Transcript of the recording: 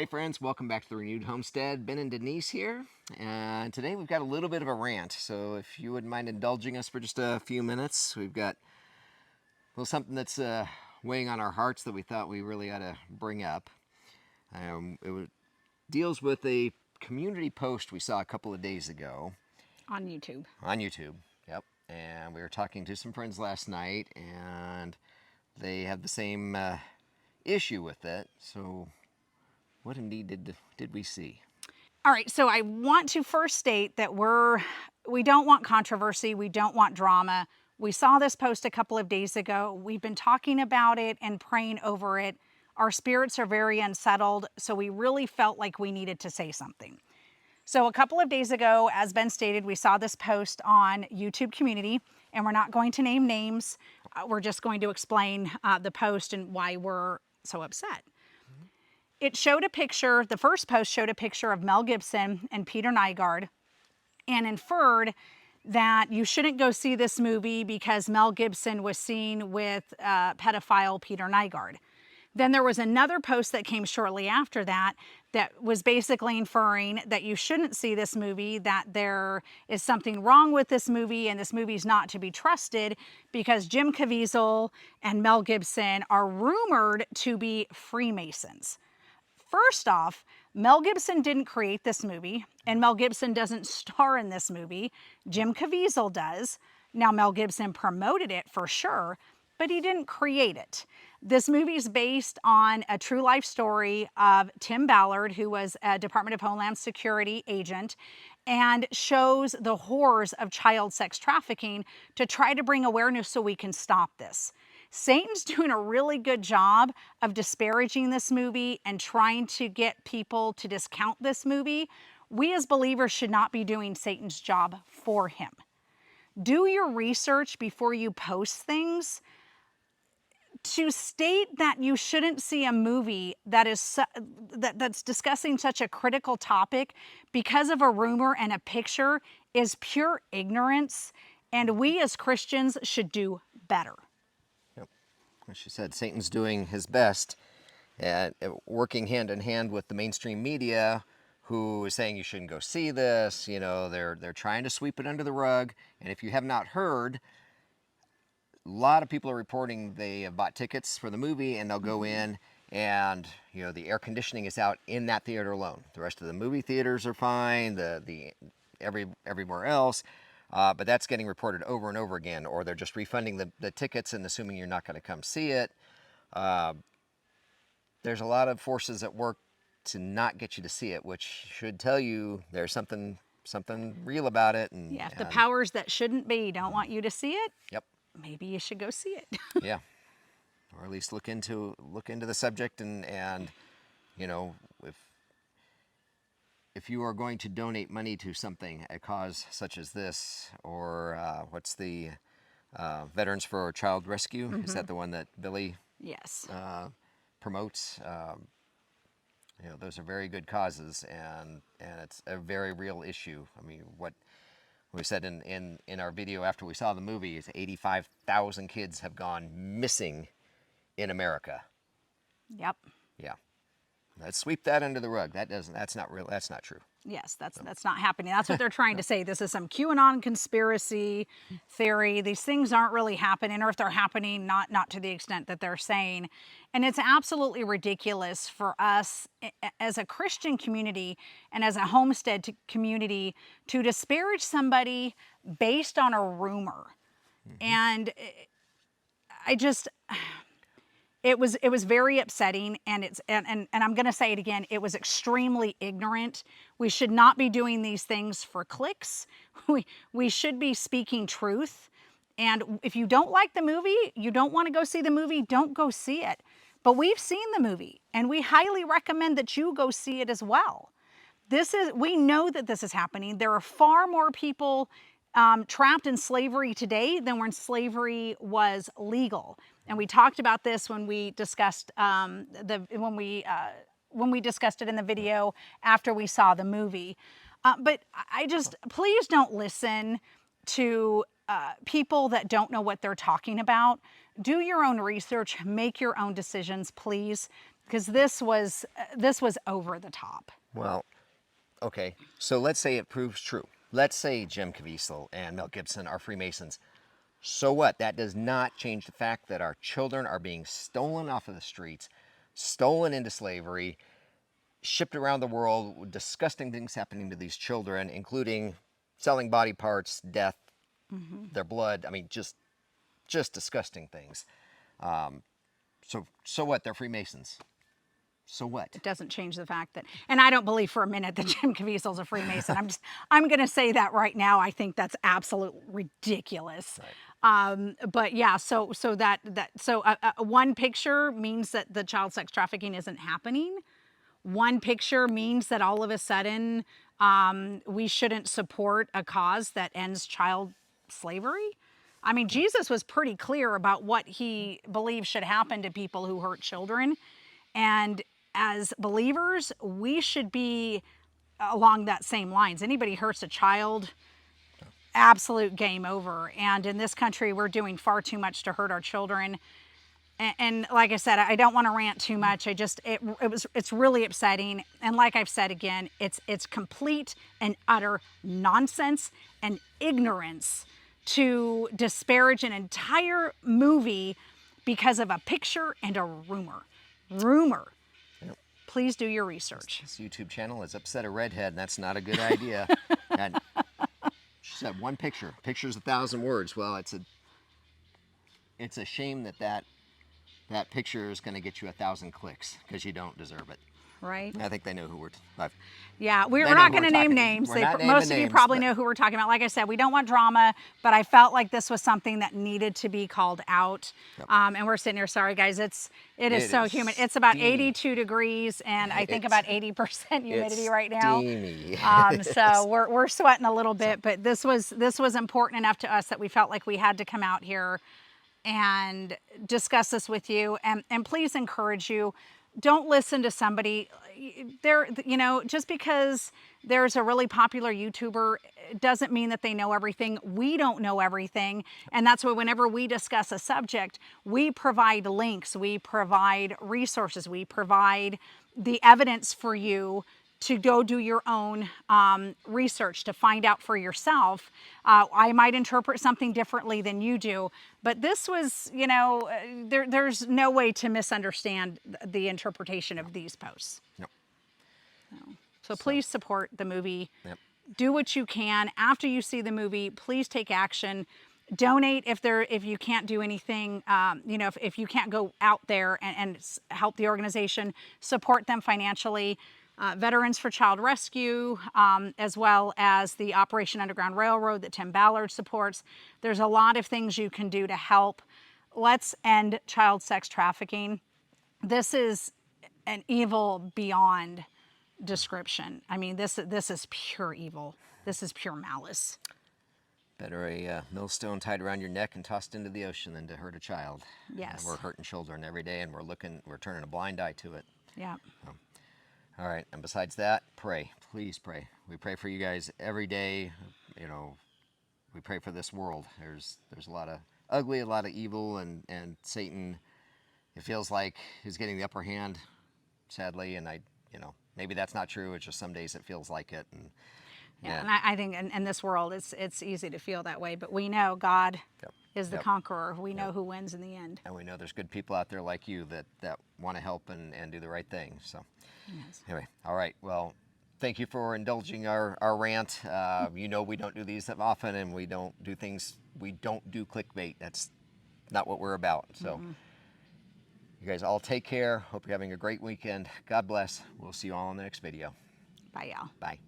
Hey friends, welcome back to the Renewed Homestead. Ben and Denise here, and today we've got a little bit of a rant, so if you wouldn't mind indulging us for just a few minutes, we've got something that's weighing on our hearts that we thought we really ought to bring up. Deals with a community post we saw a couple of days ago. On YouTube. On YouTube, yep. And we were talking to some friends last night, and they had the same issue with it, so what indeed did we see? All right, so I want to first state that we don't want controversy, we don't want drama. We saw this post a couple of days ago. We've been talking about it and praying over it. Our spirits are very unsettled, so we really felt like we needed to say something. So a couple of days ago, as Ben stated, we saw this post on YouTube community, and we're not going to name names. We're just going to explain the post and why we're so upset. It showed a picture, the first post showed a picture of Mel Gibson and Peter Nygard and inferred that you shouldn't go see this movie because Mel Gibson was seen with pedophile Peter Nygard. Then there was another post that came shortly after that that was basically inferring that you shouldn't see this movie, that there is something wrong with this movie and this movie's not to be trusted because Jim Caviezel and Mel Gibson are rumored to be Freemasons. First off, Mel Gibson didn't create this movie, and Mel Gibson doesn't star in this movie. Jim Caviezel does. Now, Mel Gibson promoted it for sure, but he didn't create it. This movie is based on a true life story of Tim Ballard, who was a Department of Homeland Security agent, and shows the horrors of child sex trafficking to try to bring awareness so we can stop this. Satan's doing a really good job of disparaging this movie and trying to get people to discount this movie. We as believers should not be doing Satan's job for him. Do your research before you post things. To state that you shouldn't see a movie that's discussing such a critical topic because of a rumor and a picture is pure ignorance, and we as Christians should do better. As she said, Satan's doing his best at working hand in hand with the mainstream media, who is saying you shouldn't go see this. You know, they're trying to sweep it under the rug. And if you have not heard, a lot of people are reporting they have bought tickets for the movie and they'll go in and, you know, the air conditioning is out in that theater alone. The rest of the movie theaters are fine, everywhere else. But that's getting reported over and over again, or they're just refunding the tickets and assuming you're not going to come see it. There's a lot of forces at work to not get you to see it, which should tell you there's something real about it. And, yeah, if the powers that shouldn't be don't want you to see it, yep, maybe you should go see it. Yeah, or at least look into the subject and you know, if you are going to donate money to something, a cause such as this, or what's the Veterans for Child Rescue? Mm-hmm. Is that the one that Billy yes promotes? You know, those are very good causes, and it's a very real issue. I mean, what we said in our video after we saw the movie is 85,000 kids have gone missing in America. Yep. Yeah. Let's sweep that under the rug. That's not real. That's not true. Yes, that's not happening. That's what they're trying to say. This is some QAnon conspiracy theory. These things aren't really happening, or if they're happening, not to the extent that they're saying. And it's absolutely ridiculous for us as a Christian community and as a homestead community to disparage somebody based on a rumor. Mm-hmm. And I just... It was very upsetting, and I'm going to say it again. It was extremely ignorant. We should not be doing these things for clicks. We should be speaking truth. And if you don't like the movie, you don't want to go see the movie, don't go see it. But we've seen the movie, and we highly recommend that you go see it as well. We know that this is happening. There are far more people trapped in slavery today than when slavery was legal. And we talked about this when we discussed when we discussed it in the video after we saw the movie. But please don't listen to people that don't know what they're talking about. Do your own research, make your own decisions, please. because this was over the top. Well, okay. So let's say it proves true. Let's say Jim Caviezel and Mel Gibson are Freemasons. So what? That does not change the fact that our children are being stolen off of the streets, stolen into slavery, shipped around the world, with disgusting things happening to these children, including selling body parts, death, their blood. I mean, just disgusting things. So what? They're Freemasons. So what? It doesn't change the fact that, and I don't believe for a minute that Jim Caviezel's a Freemason. I'm going to say that right now. I think that's absolute ridiculous. Right. But yeah, so one picture means that the child sex trafficking isn't happening. One picture means that all of a sudden we shouldn't support a cause that ends child slavery. I mean, Jesus was pretty clear about what he believes should happen to people who hurt children. And as believers, we should be along that same lines. Anybody hurts a child, absolute game over. And in this country, we're doing far too much to hurt our children. And like I said, I don't want to rant too much. It's really upsetting. And like I've said again, it's complete and utter nonsense and ignorance to disparage an entire movie because of a picture and a rumor. Yep. Please do your research. This YouTube channel has upset a redhead, and that's not a good idea. And she said one picture. Picture's 1,000 words. Well, it's a shame that picture is going to get you 1,000 clicks because you don't deserve it. Right. I think they know who we're. Yeah, we're not going to name names. Most of you probably know who we're talking about. Like I said, we don't want drama, but I felt like this was something that needed to be called out. Yep. And we're sitting here, sorry guys, it is so humid. It's about 82 degrees, and I think about 80% humidity right now. Steamy. So we're sweating a little bit, but this was important enough to us that we felt like we had to come out here and discuss this with you, and please encourage you. Don't listen to somebody there, just because there's a really popular YouTuber doesn't mean that they know everything. We don't know everything. And that's why whenever we discuss a subject, we provide links, we provide resources, we provide the evidence for you to go do your own research, to find out for yourself. I might interpret something differently than you do, but this was, there's no way to misunderstand the interpretation of these posts. No. So please support the movie. Yep. Do what you can. After you see the movie, please take action. Donate if you can't do anything, if you can't go out there and help the organization, support them financially. Veterans for Child Rescue, as well as the Operation Underground Railroad that Tim Ballard supports. There's a lot of things you can do to help. Let's end child sex trafficking. This is an evil beyond description. I mean, this is pure evil. This is pure malice. Better a millstone tied around your neck and tossed into the ocean than to hurt a child. Yes. We're hurting children every day, and we're turning a blind eye to it. Yeah. All right, and besides that, pray. Please pray. We pray for you guys every day. We pray for this world. There's a lot of ugly, a lot of evil, and Satan, it feels like, is getting the upper hand, sadly, and maybe that's not true. It's just some days it feels like it. And I think in this world, it's easy to feel that way, but we know God is the conqueror. We know who wins in the end. And we know there's good people out there like you that want to help and do the right thing. So anyway, all right. Well, thank you for indulging our rant. We don't do these that often, and we don't do clickbait. That's not what we're about. So you guys all take care. Hope you're having a great weekend. God bless. We'll see you all in the next video. Bye, y'all. Bye.